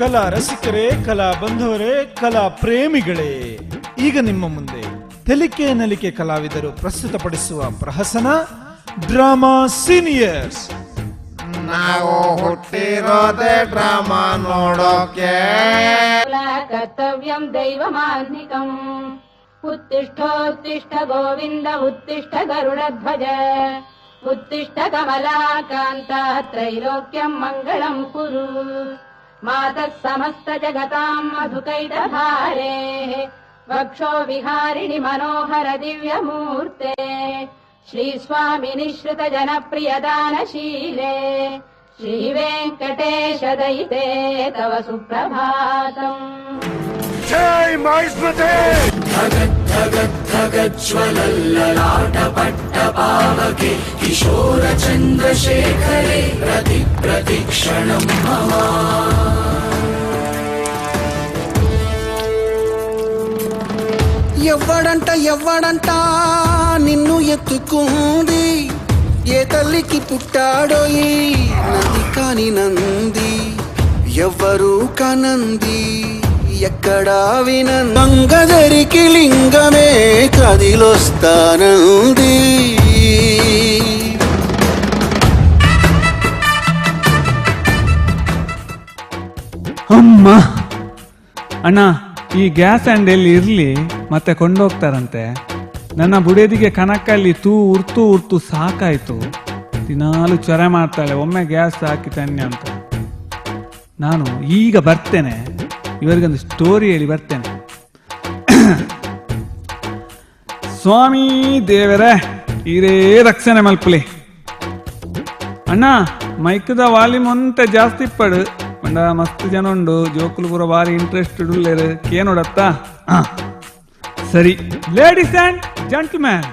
ಕಲಾ ರಸಿಕರೇ, ಕಲಾ ಬಂಧುವರೇ, ಕಲಾ ಪ್ರೇಮಿಗಳೇ, ಈಗ ನಿಮ್ಮ ಮುಂದೆ ತೆಲಿಕೆ ನಲಿಕೆ ಕಲಾವಿದರು ಪ್ರಸ್ತುತಪಡಿಸುವ ಪ್ರಹಸನ ಡ್ರಾಮಾ ಸೀನಿಯರ್ಸ್. ನಾವು ಹುಟ್ಟಿರೋದೇ ಡ್ರಾಮಾ ನೋಡೋಕೆ. ಕರ್ತವ್ಯಂ ದೈವಮಾನ್ನಿಕಂ. ಉತ್ತಿಷ್ಠೋತ್ತಿಷ್ಠ ಗೋವಿಂದ ಉತ್ತಿಷ್ಠ ಗರುಡಧ್ವಜ ಉತ್ತಿಷ್ಠ ಕಮಲಾಕಾಂತ ತ್ರೈಲೋಕ್ಯಂ ಮಂಗಳಂ ಕುರು. ಮಾತಃ ಸಮಸ್ತ ಜಗತಾಂ ಮಧುಕೈಟಭಾರೆ ವಕ್ಷೋ ವಿಹಾರಿಣಿ ಮನೋಹರ ದಿವ್ಯ ಮೂರ್ತೆ. ಶ್ರೀ ಸ್ವಾಮಿ ನಿಶ್ರಿತ ಜನಪ್ರಿಯ ದಾನಶೀಲೆ ಶ್ರೀ ವೆಂಕಟೇಶ ದಯಿತೆ ತವ ಸುಪ್ರಭಾತಂ. ಜೈ ಮಹಿಷ್ಮತಿ. ಜ್ವಲಲ್ಲಲಾಟ ಪಟ್ಟ ಪಾವಕೆ ಕಿಶೋರ ಚಂದ್ರಶೇಖರೆ ಪ್ರತಿಕ್ಷಣಂ ಮಮ. ఎవ్వడంట నిన్ను ఎత్తుకుంది, ఏ తల్లికి పుట్టాడో ఈ నంది కాని నంది, ఎవ్వరూ కనంది ఎక్కడా వినంది. గంగదరికి లింగమే కదిలొస్తానంది. ಅಮ್ಮ ಅಣ್ಣ, ಈ ಗ್ಯಾಸ್ ಅಂಗಡಿಯಲ್ಲಿ ಇರಲಿ, ಮತ್ತೆ ಕೊಂಡೋಗ್ತಾರಂತೆ. ನನ್ನ ಬುಡೇದಿಗೆ ಕಣಕ್ಕಲ್ಲಿ ಉರ್ತು ಸಾಕಾಯ್ತು. ದಿನಾಲು ಚೊರೆ ಮಾಡ್ತಾಳೆ, ಒಮ್ಮೆ ಗ್ಯಾಸ್ ಹಾಕಿ ತನ್ನಿ ಅಂತ. ನಾನು ಈಗ ಬರ್ತೇನೆ, ಇವರಿಗೊಂದು ಸ್ಟೋರಿ ಹೇಳಿ ಬರ್ತೇನೆ. ಸ್ವಾಮಿ ದೇವರೇ ಇರೇ ರಕ್ಷಣೆ ಮಲ್ಪಲಿ. ಅಣ್ಣ, ಮೈಕದ ವಾಲ್ಯೂಮ್ ಅಂತ ಜಾಸ್ತಿ ಪಡು ಮಂಡ. ಮಸ್ತ್ ಜನ ಉಂಡು, ಜೋಕುಲು ಪೂರ ಬಾರಿ ಇಂಟ್ರೆಸ್ಟೆಡ್ ಉಳ್ಳೇರು ಕೇನೋಡತ್ತ. ಸರಿ, ಲೇಡೀಸ್ ಅಂಡ್ ಜೆಂಟ್ಲ್ಮ್ಯಾನ್,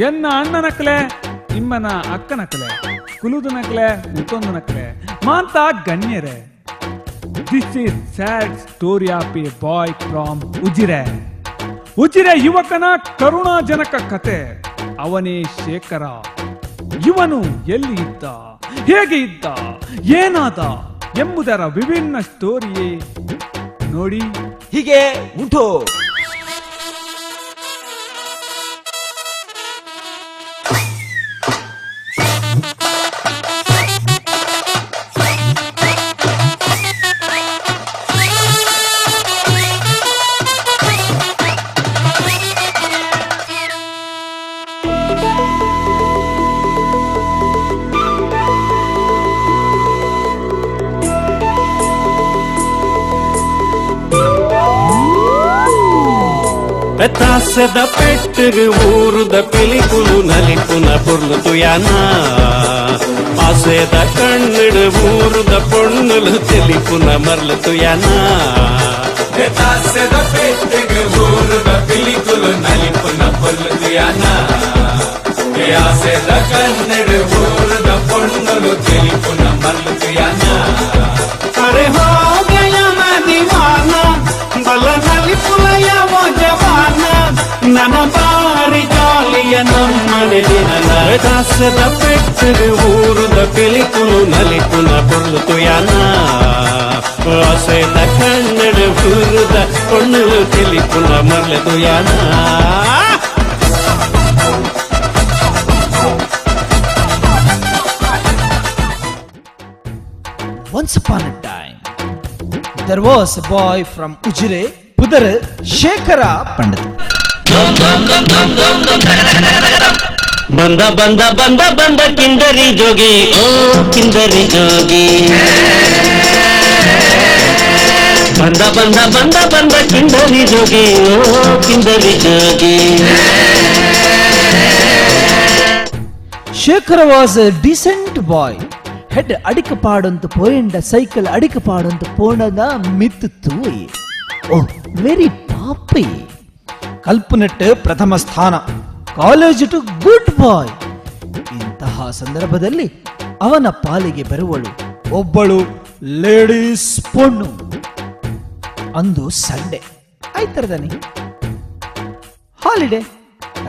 ಎನ್ನ ಅಣ್ಣ ನಕ್ಲೆ, ನಿಮ್ಮನ ಅಕ್ಕ ನಕ್ಲೆ, ಕುಲುದು ನಕ್ಲೆ, ಮುತ್ತೊಂದು ನಕ್ಲೆ, ಮಾಂತ ಗಣ್ಯರೇ, this is sad story of a boy from Ujire. Ujire ಯುವಕನ ಕರುಣಾಜನಕ ಕತೆ. ಅವನೇ ಶೇಖರ. ಇವನು ಎಲ್ಲಿ ಇದ್ದ, ಹೇಗೆ ಇದ್ದ, ಏನಾದ ಎಂಬುದರ ವಿಭಿನ್ನ ಸ್ಟೋರಿಯೇ ನೋಡಿ ಹೀಗೆ ಉಂಟು. పెతాసద పెట్టు ఊరుద పిలికులు నలిపున పొర్లుతు యానా. ఆసేద కన్నుడు ఊరుద పొన్నులు తెలిపున మర్లుతు యానా. పెతాసద పెట్టు ఊరుద పిలికులు నలిపున పొర్లుతు యానా. ఆసేద కన్నుడు ఊరుద పొన్నులు తెలిపున మర్లుతు యానా. అరే హో గయా నా దీవానా బల నలిపులయ ನನ್ನ ಬಾರಿ ಜಾಲಿಯ ನಮ್ಮನೆ ದಿನ. ದಾಸದ ಪೆಟ್ಟು ಊರುದ ಪಿಲಿಕುಲು ನಲಿಪುನ పొర్లుతు యానా. ಆಸೆದ ಕನ್ನಡ ಊರುದ పొన్నులు తెలిపున మర్లెదు Yana. Once upon a time, there was a boy from Ujire, Pudar Shekhara Pandit. ಬಂದ ಬಂದ ಬಂದ ಬಂದ ಕಿಂದರಿ ಜೋಗಿ, ಓ ಕಿಂದರಿ ಜೋಗಿ. ಬಂದ ಬಂದ ಬಂದ ಬಂದ ಕಿಂದರಿ ಜೋಗಿ, ಓ ಕಿಂದರಿ ಜೋಗಿ. Shekhara was a decent boy. Head adikapadantu poyenda cycle adikapadantu ponada mittu tui. Oh, very papi. ಕಲ್ಪನೆಟ್ಟು ಪ್ರಥಮ ಸ್ಥಾನ, ಕಾಲೇಜ್ ಟು ಗುಡ್ ಬಾಯ್. ಇಂತಹ ಸಂದರ್ಭದಲ್ಲಿ ಅವನ ಪಾಲಿಗೆ ಬರುವಳು ಒಬ್ಬಳು ಲೇಡೀಸ್ ಪೊಣ್ಣು. ಅಂದು ಸಂಡೇ ಆಯ್ತರದನಿ, ಹಾಲಿಡೇ,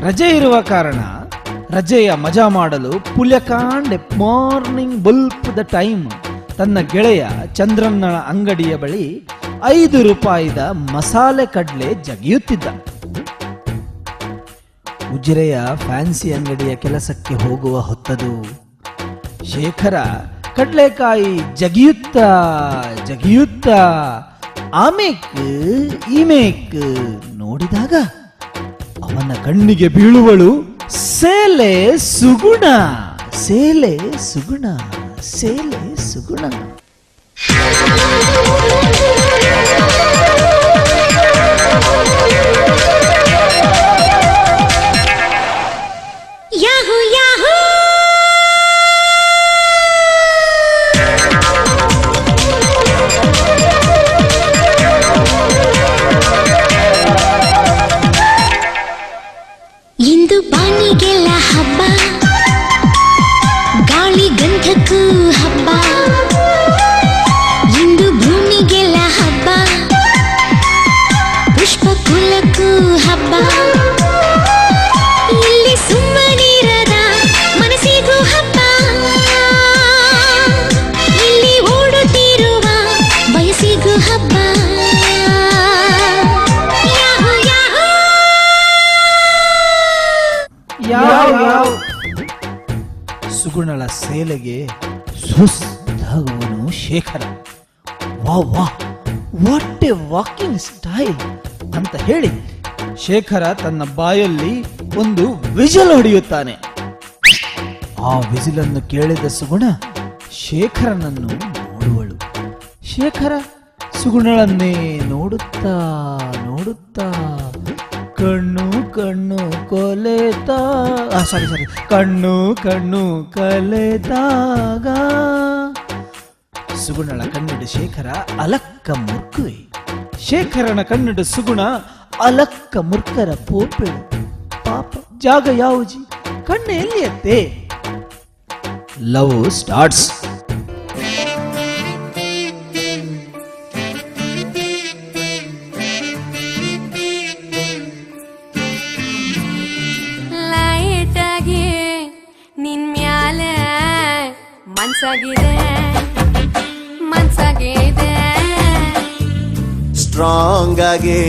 ರಜೆ ಇರುವ ಕಾರಣ ರಜೆಯ ಮಜಾ ಮಾಡಲು ಪುಲ್ಯಕಾಂಡೆ ಮಾರ್ನಿಂಗ್ ಬಲ್ಪ್ ದ ಟೈಮ್ ತನ್ನ ಗೆಳೆಯ ಚಂದ್ರನ ಅಂಗಡಿಯ ಬಳಿ 5 ರೂಪಾಯಿದ ಮಸಾಲೆ ಕಡ್ಲೆ ಜಗಿಯುತ್ತಿದ್ದ. ಉಜಿರೆಯ ಫ್ಯಾನ್ಸಿ ಅಂಗಡಿಯ ಕೆಲಸಕ್ಕೆ ಹೋಗುವ ಹೊತ್ತದು. ಶೇಖರ ಕಡ್ಲೆಕಾಯಿ ಜಗಿಯುತ್ತಾ ಜಗಿಯುತ್ತಾ ಆಮೇಕ್ ಈಮೇಕ್ ನೋಡಿದಾಗ ಅವನ ಕಣ್ಣಿಗೆ ಬೀಳುವಳು ಸೇಲೆ ಸುಗುಣ. ಸೇಲೆ ಸುಗುಣ, ಸೇಲೆ ಸುಗುಣ. ಯಾಹೂ ಯಾಹೂ ಇಂದು ಬಾನಿಗೆಲ್ಲ ಹಬ್ಬ, ಗಾಳಿ ಗಂಧಕ್ಕೂ ಹಬ್ಬ, ಇಂದು ಭೂಮಿಗೆಲ್ಲ ಹಬ್ಬ, ಪುಷ್ಪ ಕುಲಕ್ಕೂ ಹಬ್ಬ, ಇಲ್ಲಿ ಸುಮ್ಮನಿರದ ಮನಸ್ಸಿಗೂ ಹಬ್ಬ, ಇಲ್ಲಿ ಓಡುತ್ತಿರುವ ಬಯಸಿಗೂ ಹಬ್ಬ. ಸುಗುಣಳ ಸೇಲೆಗೆ ಸುಸ್ತಾಗುವನು ಶೇಖರ. ವಾ ವಾ ವಾಟ್ ಎ ವಾಕಿಂಗ್ ಸ್ಟೈಲ್ ಅಂತ ಹೇಳಿ ಶೇಖರ ತನ್ನ ಬಾಯಲ್ಲಿ ಒಂದು ವಿಜಲ್ ಹೊಡೆಯುತ್ತಾನೆ. ಆ ವಿಜಿಲನ್ನು ಕೇಳಿದ ಸುಗುಣ ಶೇಖರನನ್ನು ನೋಡುವಳು. ಶೇಖರ ಸುಗುಣಳನ್ನೇ ನೋಡುತ್ತಾ ನೋಡುತ್ತಾ ಕಣ್ಣು ಕಣ್ಣು ಕೊಲೆತಾ ಸಾರಿ ಕಣ್ಣು ಕಣ್ಣು ಕಲೆತಾಗ ಸುಗುಣಳ ಕಣ್ಣಿಡ ಶೇಖರ ಅಲಕ್ಕ ಮುರ್ಕುವೆ. ಶೇಖರನ ಕಣ್ಣಿಡ ಸುಗುಣ ಅಲಕ್ಕ ಮುರ್ಕರ ಪೋಪೆಳು. ಪಾಪ ಜಾಗ ಯಾವುಜಿ ಕಣ್ಣು ಎಲ್ಲಿ ಎತ್ತೆ. Love starts. ಮನ್ಸಾಗಿದೆ ಸ್ಟ್ರಾಂಗ್ ಆಗಿ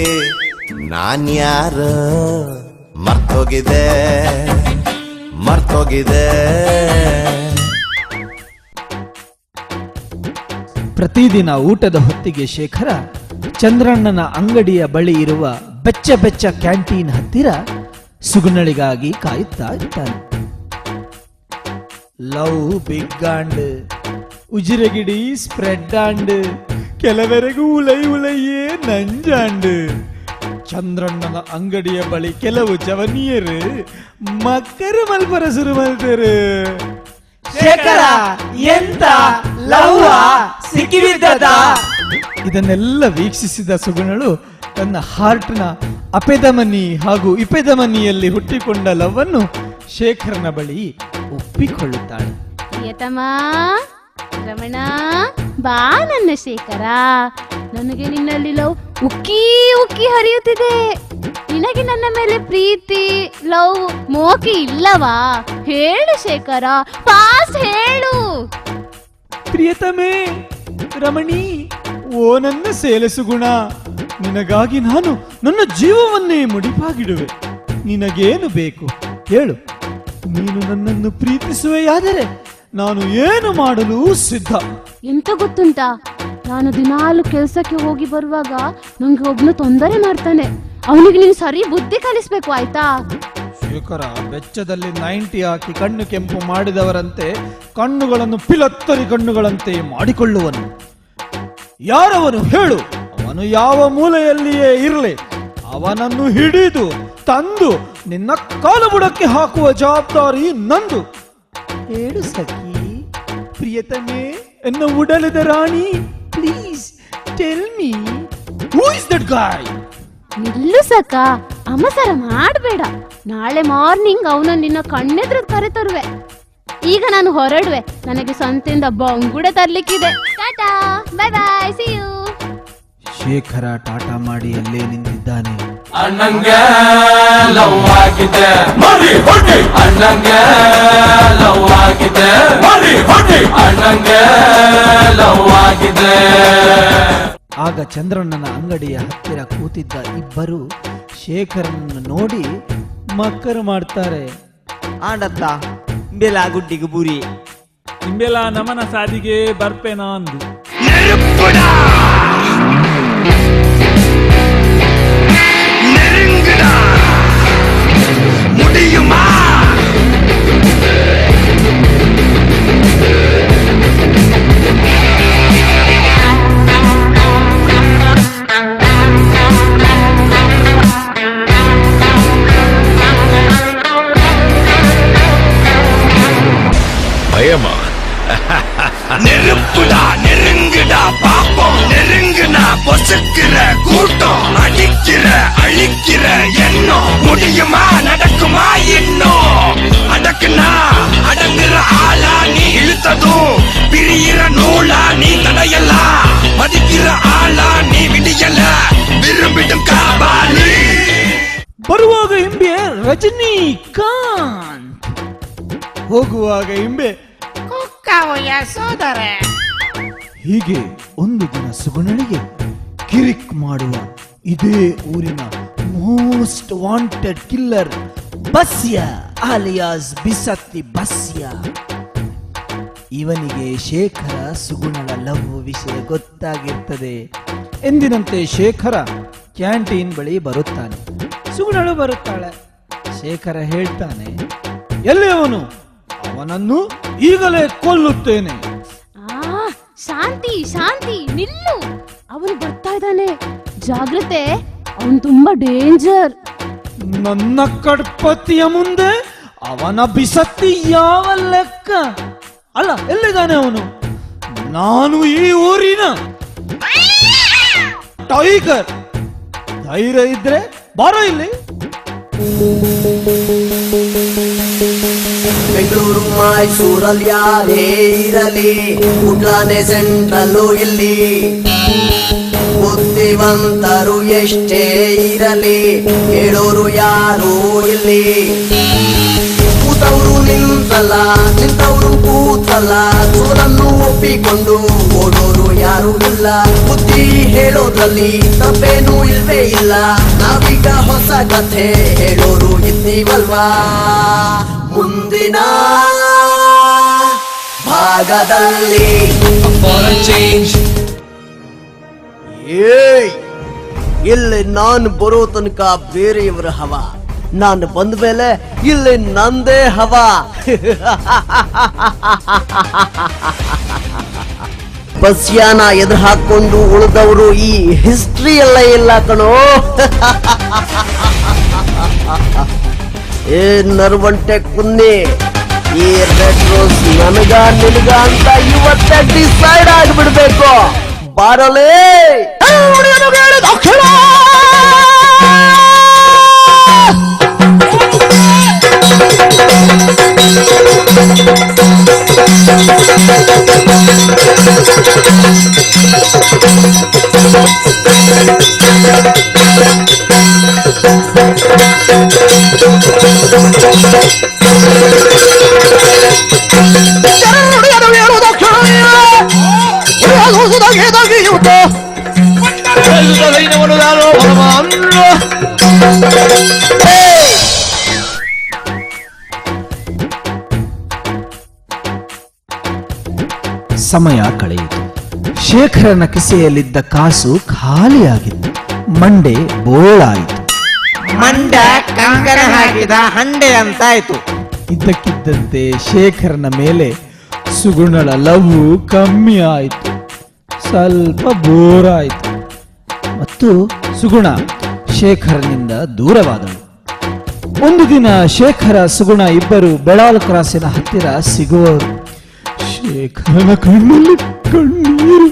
ನಾನ್ಯಾರ ಮರ್ತೋಗಿದೆ ಮರ್ತೋಗಿದೆ. ಪ್ರತಿದಿನ ಊಟದ ಹೊತ್ತಿಗೆ ಶೇಖರ ಚಂದ್ರಣ್ಣನ ಅಂಗಡಿಯ ಬಳಿ ಇರುವ ಬೆಚ್ಚ ಬೆಚ್ಚ ಕ್ಯಾಂಟೀನ್ ಹತ್ತಿರ ಸುಗುಣಳಿಗಾಗಿ ಕಾಯುತ್ತಾ ಇರ್ತಾನೆ. ಲವ್ ಬಿಗ್ ಆಂಡ್ ಉಜಿರೆಗಿಡಿ ಸ್ಪ್ರೆಡ್ ಆಂಡ್ ಕೆಲವರೆಗೂ ಉಲೈ ಉಲೈಯೇ ನಂಜಾಂಡ್. ಚಂದ್ರಣ್ಣನ ಅಂಗಡಿಯ ಬಳಿ ಕೆಲವು ಜವನಿಯರು ಮಕ್ಕರು ಮಲ್ಪರ ಸುರು ಮಲ್ತರು. ಶೇಖರ ಎಂತ ಲವ್ವ ಸಿಕ್ಕಿಬಿದ್ದದ. ಇದನ್ನೆಲ್ಲ ವೀಕ್ಷಿಸಿದ ಸುಗುಣಳು ತನ್ನ ಹಾರ್ಟ್ನ ಅಪೆದಮನಿ ಹಾಗೂ ಇಪೆದಮನಿಯಲ್ಲಿ ಹುಟ್ಟಿಕೊಂಡ ಲವ್ವನ್ನು ಶೇಖರನ ಬಳಿ ಒಪ್ಪಿಕೊಳ್ಳುತ್ತಾಳೆ. ಪ್ರಿಯತಮ ರಮಣ ಬಾ ನನ್ನ ಶೇಖರ, ನನಗೆ ನಿನ್ನಲ್ಲಿ ಲವ್ ಉಕ್ಕಿ ಉಕ್ಕಿ ಹರಿಯುತ್ತಿದೆ. ನಿನಗೆ ನನ್ನ ಮೇಲೆ ಪ್ರೀತಿ ಲವ್ ಮೋಕಿ ಇಲ್ಲವಾ? ಹೇಳು ಶೇಖರ, ಫಾಸ್ಟ್ ಹೇಳು. ಪ್ರಿಯತಮೇ ರಮಣಿ, ಓ ನನ್ನ ಸೇಲೆಸುಗುಣ, ನಿನಗಾಗಿ ನಾನು ನನ್ನ ಜೀವವನ್ನೇ ಮುಡಿಪಾಗಿಡುವೆ. ನಿನಗೇನು ಬೇಕು ಹೇಳು. ನೀನು ನನ್ನನ್ನು ಪ್ರೀತಿಸುವೆಯಾದರೆ ನಾನು ಏನು ಮಾಡಲು ಸಿದ್ಧ. ಎಂತ ಗೊತ್ತುಂಟಾ, ನಾನು ದಿನಾಲು ಕೆಲಸಕ್ಕೆ ಹೋಗಿ ಬರುವಾಗ ನಂಗೆ ಒಬ್ನು ತೊಂದರೆ ಮಾಡ್ತಾನೆ. ಅವನಿಗೆ ನೀನು ಸರಿ ಬುದ್ಧಿ ಕಲಿಸ್ಬೇಕು, ಆಯ್ತಾ? ಶೇಖರ ಬೆಚ್ಚದಲ್ಲಿ 90 ಹಾಕಿ ಕಣ್ಣು ಕೆಂಪು ಮಾಡಿದವರಂತೆ ಕಣ್ಣುಗಳನ್ನು ಪಿಲತ್ತರಿ ಕಣ್ಣುಗಳಂತೆ ಮಾಡಿಕೊಳ್ಳುವನು. ಯಾರವನು ಹೇಳು. ಅವನು ಯಾವ ಮೂಲೆಯಲ್ಲಿಯೇ ಇರಲಿ, ಅವನನ್ನು ಹಿಡಿದು ತಂದು ನಿನ್ನ ಕಾಲು ಬುಡಕ್ಕೆ ಹಾಕುವ ಜವಾಬ್ದಾರಿ ನಂದು. ಹೇಳು ಸಖಿ, ಪ್ರಿಯತಮೇ, ಎನ್ನ ಉಡಲದ ರಾಣಿ, please tell me who is that guy. ನಿಲ್ಲು ಸಕ, ಅಮಸರ ಮಾಡಬೇಡ. ನಾಳೆ ಮಾರ್ನಿಂಗ್ ಅವನ ನಿನ್ನ ಕಣ್ಣೆದ್ರು ಕರೆ ತರುವೆ. ಈಗ ನಾನು ಹೊರಡುವೆ, ನನಗೆ ಸಂತೆಯಿಂದ ಬಂಗುಡೆ ತರ್ಲಿಕ್ಕಿದೆ. Tata, bye bye, see you. Shekhar tata ಮಾಡಿ ಅಲ್ಲೇ ನಿಂತಿದ್ದಾನೆ. ಅಣ್ಣಂಗೆ ಲವ್ ಆಗಿದೆ ಮರಿ ಹೊಡಿ ಅಣ್ಣಂಗೆ ಲವ್ ಆಗಿದೆ ಮರಿ ಹೊಡಿ ಅಣ್ಣಂಗೆ ಲವ್ ಆಗಿದೆ. ಆಗ ಚಂದ್ರಣ್ಣನ ಅಂಗಡಿಯ ಹತ್ತಿರ ಕೂತಿದ್ದ ಇಬ್ಬರು ಶೇಖರನನ್ನು ನೋಡಿ ಮಕ್ಕರು ಮಾಡ್ತಾರೆ. ಆಡತ್ತ ಬೆಲ ಗುಡ್ಡಿಗೆ ಬುರಿ ನಿಂಬೆಲ್ಲ ನಮನ ಸಾದಿಗೆ ಬರ್ಪೇನಾ ಅಂದು. முடியுமா பயமா நெருப்புடா நெருங்குடா பாப்போம் நெருங்குனா பொசுக்கிற கூட்டம் அடிக்கிற அழிக்கிற எண்ணம் முடியுமா நடக்குமா இன்னும் அடக்குனா அடங்குற ஆளா நீ இழுத்ததும் பிரியிற நூலா நீ தடையலாம் மதிக்கிற ஆளா நீ விடியல விரும்பிடும் காபாலி. ಬರುವಾಗ ಹಿಂಬೆ ರಜನಿಕಾಂತ್, ಹೋಗುವಾಗ ಹಿಂಬೆ ಸೋದರ. ಹೀಗೆ ಒಂದು ದಿನ ಸುಗುಣಳಿಗೆ ಕಿರಿಕ್ ಮಾಡುವ ಇದೇ ಊರಿನ most wanted killer Basya alias ಬಿಸತ್ತಿ ಬಸ್ಯ. ಇವನಿಗೆ ಶೇಖರ ಸುಗುಣಳ ಲವ್ ವಿಷಯ ಗೊತ್ತಾಗಿರ್ತದೆ. ಎಂದಿನಂತೆ ಶೇಖರ ಕ್ಯಾಂಟೀನ್ ಬಳಿ ಬರುತ್ತಾನೆ. ಸುಗುಣಳು ಬರುತ್ತಾಳೆ. ಶೇಖರ ಹೇಳ್ತಾನೆ, ಎಲ್ಲಿ ಅವನು? ಅವನನ್ನು ಈಗಲೇ ಕೊಲ್ಲುತ್ತೇನೆ. ಶಾಂತಿ ಶಾಂತಿ ನಿಲ್ಲು, ಅವನು ಬರ್ತಾ ಇದ್ದಾನೆ, ಜಾಗ್ರತೆ, ಅವನು ತುಂಬಾ ಡೇಂಜರ್. ನನ್ನ ಕಡ್ಪತಿಯ ಮುಂದೆ ಅವನ ಬಿಸತ್ತಿ ಯಾವ ಲೆಕ್ಕ? ಅಲ್ಲ, ಎಲ್ಲಿದ್ದಾನೆ ಅವನು? ನಾನು ಈ ಊರಿನ ಟೈಗರ್. ಧೈರ್ಯ ಇದ್ರೆ ಬಾರೋ ಇಲ್ಲಿ. ಬೆಂಗಳೂರು ಮೈಸೂರಲ್ಲಿ ಯಾರೇ ಇರಲಿ, ಕುಡ್ಲಾನೆ ಸೆಂಟ್ರಲ್ಲು ಇಲ್ಲಿ. ಬುದ್ಧಿವಂತರು ಎಷ್ಟೇ ಇರಲಿ, ಹೇಳೋರು ಯಾರು ಇಲ್ಲಿ. ಕೂತವರು ನಿಂತಲ್ಲ, ನಿಂತವರು ಕೂತಲ್ಲ, ಸೋಲನ್ನು ಒಪ್ಪಿಕೊಂಡು ಓಡೋರು ಯಾರು ಇಲ್ಲ. ಬುದ್ಧಿ ಹೇಳೋದ್ರಲ್ಲಿ ತಪ್ಪೇನೂ ಇಲ್ವೇ ಇಲ್ಲ. ನಾವೀಗ ಹೊಸ ಕಥೆ ಹೇಳೋರು ಇದ್ದೀವಲ್ವಾ. ಮುಂದಿನ ಭಾಗದಲ್ಲಿ ಇಲ್ಲಿ ನಾನು ಬರೋ ತನಕ ಬೇರೆಯವರ ಹವ, ನಾನು ಬಂದ ಮೇಲೆ ಇಲ್ಲಿ ನಂದೇ ಹವ. ಬಸ್ಯಾನ ಎದುರು ಹಾಕೊಂಡು ಉಳಿದವರು ಈ ಹಿಸ್ಟ್ರಿ ಎಲ್ಲ ಇಲ್ಲ ಕಣೋ. ಏ ನರ್ವಂಟೆ ಕುನ್ನಿ, ಈ ರೆಡ್ ರೋಸ್ ನನಗ ನಿನಗ ಅಂತ ಇವತ್ತೇ ಡಿಸೈಡ್ ಆಗಿಬಿಡ್ಬೇಕು. ಬಾರಲೇ ಸಮಯ ಕಳೆಯಿತು. ಶೇಖರನ ಕಿಸೆಯಲ್ಲಿದ್ದ ಕಾಸು ಖಾಲಿಯಾಗಿತ್ತು. ಮಂಡೆ ಬೋಳಾಯಿತು. ಮಂಡ ಕಂಕಣ ಹಾಕಿದ ಹಂಡೆ ಅಂತಾಯ್ತು. ಇದ್ದಕ್ಕಿದ್ದಂತೆ ಶೇಖರನ ಮೇಲೆ ಸುಗುಣಳ ಲವ್ ಕಮ್ಮಿ ಆಯಿತು. ಸ್ವಲ್ಪ ಬೋರ್ ಆಯಿತು ಮತ್ತು ಸುಗುಣ ಶೇಖರನಿಂದ ದೂರವಾದಳು. ಒಂದು ದಿನ ಶೇಖರ ಸುಗುಣ ಇಬ್ಬರು ಬೆಳಾಲ್ ಕ್ರಾಸಿನ ಹತ್ತಿರ ಸಿಗುವರು. ಶೇಖರನ ಕಣ್ಣಲ್ಲಿ ಕಣ್ಣೀರು.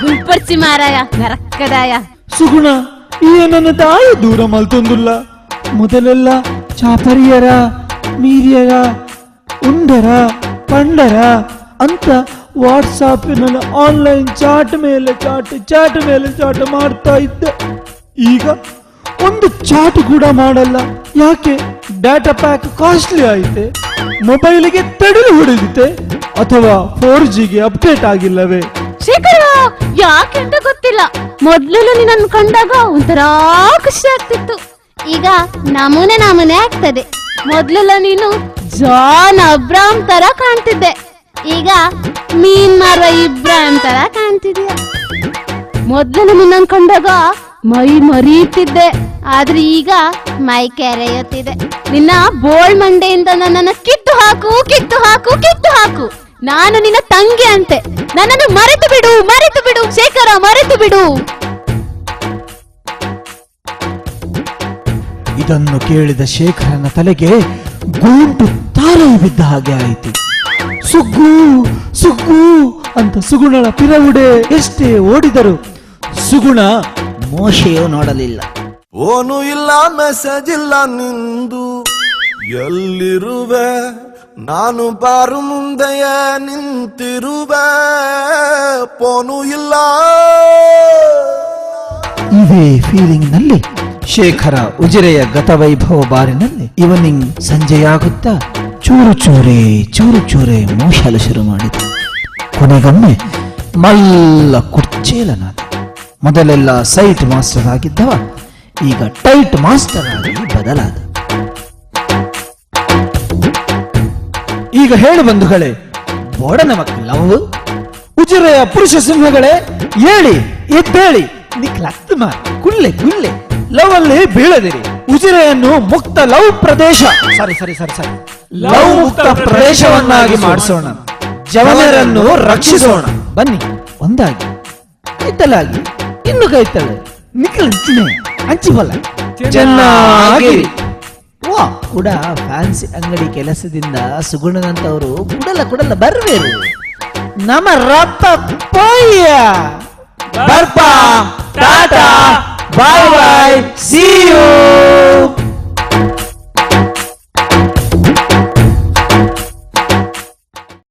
ಗುಲ್ಪರ್ಚಿ ಮಾರಾಯ ನರಕ್ಕದಾಯ. ಸುಗುಣ ನನ್ನ ದಾಯ ದೂರ ಮಲ್ತೊಂದುಲ್ಲ. ಮೊದಲೆಲ್ಲ ಚಾಪರಿಯರ ಮೀರಿಯರ ಉಂಡರ ಪಂಡರ ಅಂತ ವಾಟ್ಸಾಪಿನಲ್ಲಿ ಆನ್ಲೈನ್ ಚಾಟ್ ಮೇಲೆ ಚಾಟ್ ಮಾಡ್ತಾ ಇದ್ದೆ. ಈಗ ಒಂದು ಚಾಟ್ ಕೂಡ ಮಾಡಲ್ಲ. ಯಾಕೆ? ಡಾಟಾ ಪ್ಯಾಕ್ ಕಾಸ್ಟ್ಲಿ ಆಯ್ತೆ, ಮೊಬೈಲಿಗೆ ತಡೆದು ಹೊಡೆದಿತ್ತೆ, ಅಥವಾ 4Gಗೆ ಅಪ್ಡೇಟ್ ಆಗಿಲ್ಲವೇ? ಶೇಖರ, ಯಾಕೆಂತ ಗೊತ್ತಿಲ್ಲ, ಮೊದ್ಲು ನಿನ್ನನ್ನು ಕಂಡಾಗ ಒಂಥರ ಖುಷಿ ಆಗ್ತಿತ್ತು, ಈಗ ನಮೂನೆ ನಮೂನೆ ಆಗ್ತದೆ. ಮೊದ್ಲೆಲ್ಲ ನೀನು ಜಾನ್ ಅಬ್ರಾಮ್ ತರ ಕಾಣ್ತಿದ್ದೆ, ಈಗ ಮೀನ್ ಮಾರುವ ಇಬ್ರಾಹಿಂ ತರ ಕಾಣ್ತಿದ್ಯಾ. ಮೊದ್ಲು ನಿನ್ನನ್ನು ಕಂಡಾಗ ಮೈ ಮರೀತಿದ್ದೆ, ಆದ್ರೆ ಈಗ ಮೈ ಕೆರೆಯುತ್ತಿದೆ. ನಿನ್ನ ಬೋಳ್ ಮಂಡೆಯಿಂದ ನನ್ನನ್ನು ಕಿತ್ತು ಹಾಕು, ಕಿತ್ತು ಹಾಕು, ಕಿತ್ತು ಹಾಕು. ನಾನು ನಿನ್ನ ತಂಗಿ ಅಂತೆ, ನನ್ನನ್ನು ಮರೆತು ಬಿಡು, ಮರೆತು ಬಿಡು ಶೇಖರ, ಮರೆತು ಬಿಡು. ಇದನ್ನು ಕೇಳಿದ ಶೇಖರನ ತಲೆಗೆ ಗೂಂಟು ತಾರ ಬಿದ್ದ ಹಾಗೆ ಆಯಿತು. ಸುಗ್ಗು ಸುಗ್ಗು ಅಂತ ಸುಗುಣಳ ಪಿರವುಡೆ ಎಷ್ಟೇ ಓಡಿದರು ಸುಗುಣ ಮೋಶೆಯೂ ನೋಡಲಿಲ್ಲ. ಓನು ಇಲ್ಲ, ಮೆಸೇಜ್ ಇಲ್ಲ ನಿಂದು, ಎಲ್ಲಿರುವೆ ನಾನು ಬಾರು ಮುಂದೆಯ ನಿಂತಿರುವೆ, ಫೋನು ಇಲ್ಲ. ಇವೇ ಫೀಲಿಂಗ್ ನಲ್ಲಿ ಶೇಖರ ಉಜಿರೆಯ ಗತವೈಭವ ಬಾರಿನಲ್ಲಿ ಈವನಿಂಗ್ ಸಂಜೆಯಾಗುತ್ತಾ ಚೂರು ಚೂರೆ ಮೋಶಲು ಶುರು ಮಾಡಿದ. ಕೊನೆಗೊಮ್ಮೆ ಮಲ್ಲ ಕುರ್ಚೇಲನಾದ. ಮೊದಲೆಲ್ಲ ಸೈಟ್ ಮಾಸ್ಟರ್ ಆಗಿದ್ದವ ಈಗ ಟೈಟ್ ಮಾಸ್ಟರ್ ಆಗಿ ಬದಲಾದ. ಈಗ ಹೇಳು ಬಂಧುಗಳೇ, ಬೋಡನ ಮಕ್ಕಳವು ಉಜಿರೆಯ ಪುರುಷ ಸಿಂಹಗಳೇ, ಹೇಳಿ ಎದ್ದೇಳಿ, ನಿಕ್ಲತ್ತು ಮಾರಿ ಗುಳ್ಳೆ ಗುಳ್ಳೆ ಲವ್ ಅಲ್ಲಿ ಬೀಳದಿರಿ. ಉಜಿರೆಯನ್ನು ಮುಕ್ತ ಲವ್ ಪ್ರದೇಶ, ಸಾರಿ ಲವ್ ಮುಕ್ತ ಪ್ರದೇಶವನ್ನಾಗಿ ಮಾಡಿಸೋಣ, ಜವನರನ್ನು ರಕ್ಷಿಸೋಣ. ಬನ್ನಿ ಒಂದಾಗಿ ಕೈತಲಾಗಿ ಇನ್ನು ಕೈತಲೆ ನಿಖಿಲ ಹಂಚಿಬಲ್ಲ ಚೆನ್ನಾಗಿರಿ. ವಾ ಕೂಡ ಫ್ಯಾನ್ಸಿ ಅಂಗಡಿ ಕೆಲಸದಿಂದ ಸುಗುಣನಂತವರು ಕುಡಲ ಬರ್ಬೇರು. ನಮ್ಮ ರಪ್ಪ ಪೊಯ್ಯ ಬರ್ಪ ಟಾಟಾ ಬಾಯ್ ಬಾಯ್ ಸಿ ಯು.